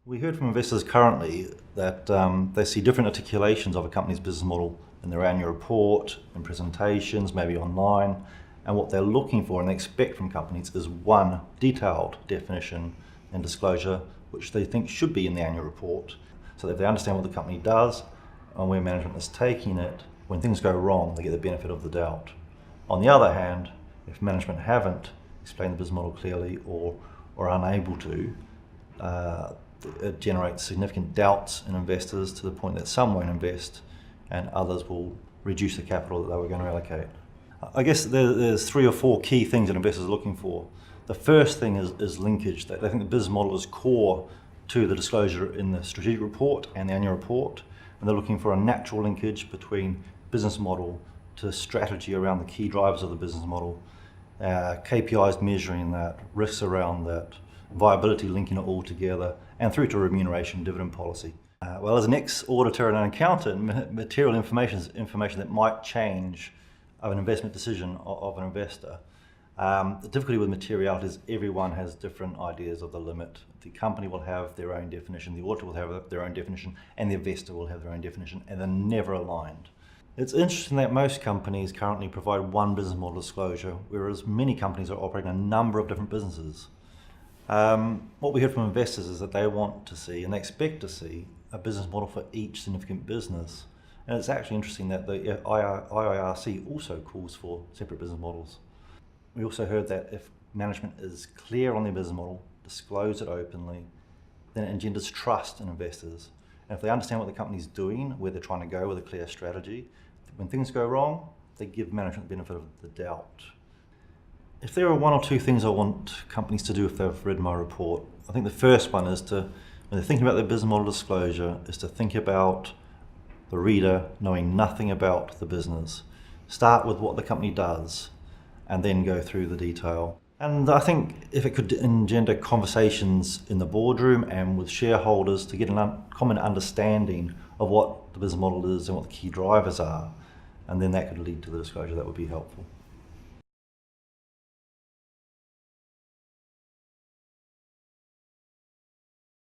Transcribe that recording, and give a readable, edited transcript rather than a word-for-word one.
We heard from investors currently that they see different articulations of a company's business model in their annual report, in presentations, maybe online, and what they're looking for and they expect from companies is one detailed definition and disclosure which they think should be in the annual report, so that if they understand what the company does and where management is taking it, when things go wrong they get the benefit of the doubt. On the other hand, if management haven't explained the business model clearly or are unable to, it generates significant doubts in investors to the point that some won't invest and others will reduce the capital that they were going to allocate. I guess there's 3 or 4 key things that investors are looking for. The first thing is linkage. They think the business model is core to the disclosure in the strategic report and the annual report, and they're looking for a natural linkage between business model to strategy around the key drivers of the business model, KPIs measuring that, risks around that, viability linking it all together, and through to remuneration dividend policy. Well, as an ex-auditor and an accountant, material information is information that might change of an investment decision of an investor. The difficulty with materiality is everyone has different ideas of the limit. The company will have their own definition, the auditor will have their own definition, and the investor will have their own definition, and they're never aligned. It's interesting that most companies currently provide one business model disclosure, whereas many companies are operating a number of different businesses. What we heard from investors is that they want to see and they expect to see a business model for each significant business. And it's actually interesting that the IIRC also calls for separate business models. We also heard that if management is clear on their business model, disclose it openly, then it engenders trust in investors. And if they understand what the company's doing, where they're trying to go with a clear strategy, when things go wrong, they give management the benefit of the doubt. If there are 1 or 2 things I want companies to do if they've read my report, I think the first one is to, when they're thinking about their business model disclosure, is to think about the reader knowing nothing about the business. Start with what the company does and then go through the detail. And I think if it could engender conversations in the boardroom and with shareholders to get a common understanding of what the business model is and what the key drivers are, and then that could lead to the disclosure, that would be helpful.